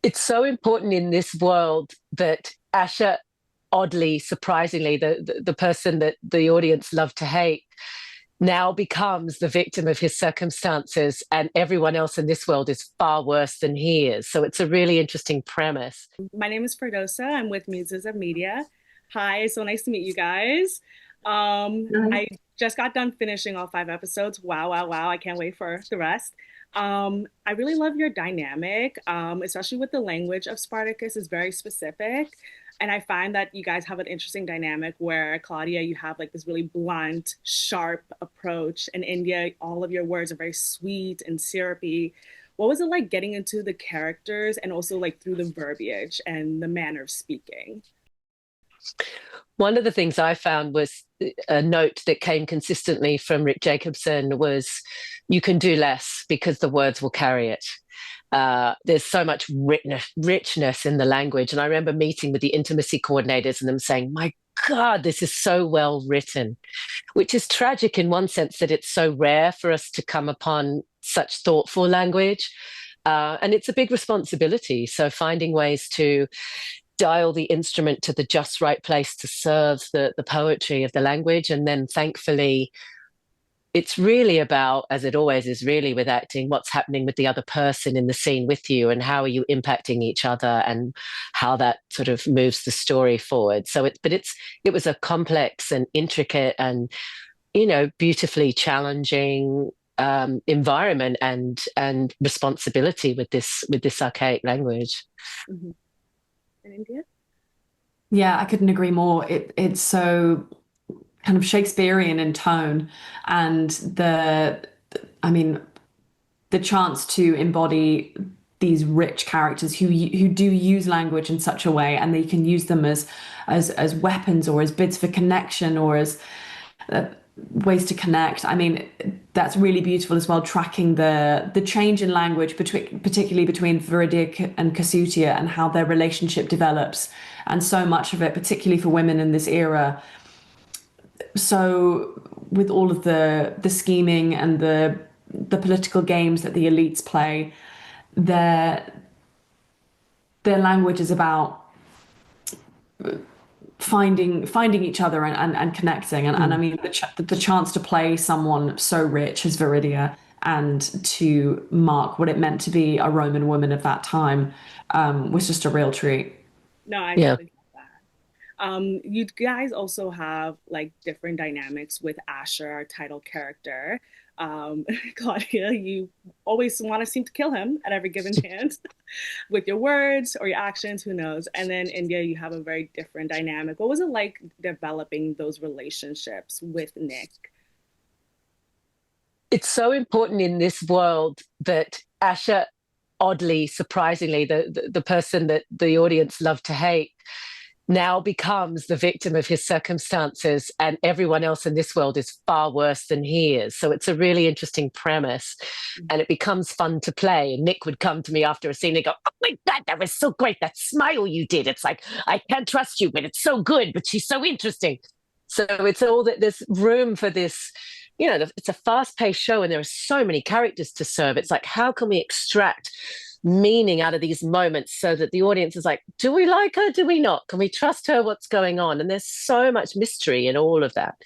It's so important in this world that Asher, oddly, surprisingly, the person that the audience love to hate, now becomes the victim of his circumstances, and everyone else in this world is far worse than he is. So it's a really interesting premise. My name is Ferdosa. I'm with Muses of Media. Hi, so nice to meet you guys. I just got done finishing all 5 episodes. Wow, wow, wow. I can't wait for the rest. I really love your dynamic, especially with the language of Spartacus is very specific. And I find that you guys have an interesting dynamic where Claudia, you have like this really blunt, sharp approach. In India, all of your words are very sweet and syrupy. What was it like getting into the characters and also like through the verbiage and the manner of speaking? One of the things I found was a note that came consistently from Rick Jacobson was you can do less because the words will carry it. There's so much richness in the language. And I remember meeting with the intimacy coordinators and them saying, my God, this is so well written, which is tragic in one sense that it's so rare for us to come upon such thoughtful language. And it's a big responsibility. So finding ways to dial the instrument to the just right place to serve the poetry of the language. And then thankfully, it's really about, as it always is really with acting, what's happening with the other person in the scene with you and how are you impacting each other and how that sort of moves the story forward. So it was a complex and intricate and, beautifully challenging environment and responsibility with this archaic language. Mm-hmm. In India? Yeah, I couldn't agree more. It's so kind of Shakespearean in tone, and I mean, the chance to embody these rich characters who do use language in such a way, and they can use them as weapons or as bids for connection or as ways to connect. I mean, that's really beautiful as well, tracking the change in language particularly between Viridia and Cossutia and how their relationship develops, and so much of it, particularly for women in this era. So with all of the scheming and the political games that the elites play, their language is about finding each other and connecting, and I mean the chance to play someone so rich as Viridia and to mark what it meant to be a Roman woman of that time was just a real treat. No, I Yeah. totally get that. You guys also have like different dynamics with Ashur, our title character. Claudia, you always want to seem to kill him at every given chance with your words or your actions, who knows? And then India, you have a very different dynamic. What was it like developing those relationships with Nick? It's so important in this world that Asher, oddly, surprisingly, the person that the audience love to hate, now becomes the victim of his circumstances, and everyone else in this world is far worse than he is. So it's a really interesting premise, and it becomes fun to play. And Nick would come to me after a scene and go, "Oh my God, that was so great! That smile you did. It's like I can't trust you, but it's so good. But she's so interesting." So it's all that there's room for this. It's a fast-paced show, and there are so many characters to serve. It's like, how can we extract meaning out of these moments so that the audience is like, do we like her? Do we not? Can we trust her? What's going on? And there's so much mystery in all of that.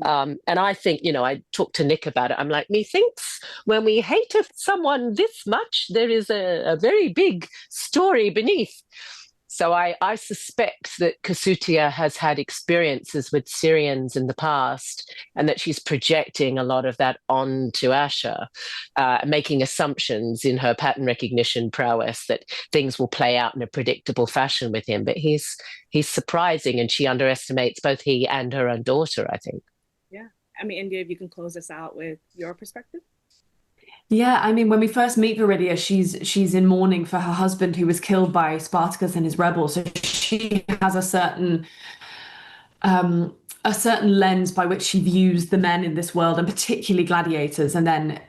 And I think, I talked to Nick about it. I'm like, methinks when we hate someone this much, there is a very big story beneath. So I suspect that Cossutia has had experiences with Syrians in the past, and that she's projecting a lot of that onto Asher, making assumptions in her pattern recognition prowess that things will play out in a predictable fashion with him. But he's surprising, and she underestimates both he and her own daughter, I think. Yeah. I mean, India, if you can close us out with your perspective. Yeah, I mean, when we first meet Viridia, she's in mourning for her husband who was killed by Spartacus and his rebels. So she has a certain lens by which she views the men in this world, and particularly gladiators. And then,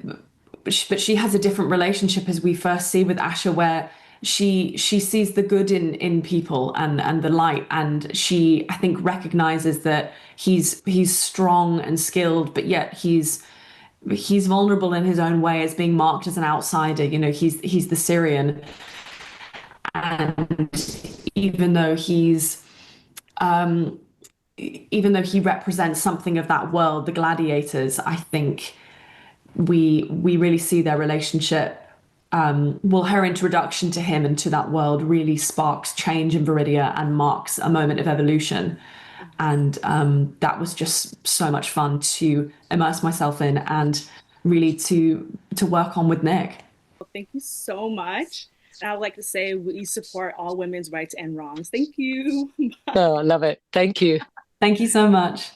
but she has a different relationship as we first see with Asher, where she sees the good in people and the light, and she, I think, recognizes that he's strong and skilled, but yet he's vulnerable in his own way as being marked as an outsider. He's the Syrian. And even though even though he represents something of that world, the gladiators, I think we really see their relationship. Well, her introduction to him and to that world really sparks change in Viridia and marks a moment of evolution. And that was just so much fun to immerse myself in and really to work on with Nick. Well, thank you so much. And I would like to say we support all women's rights and wrongs. Thank you. Oh, I love it. Thank you. Thank you so much.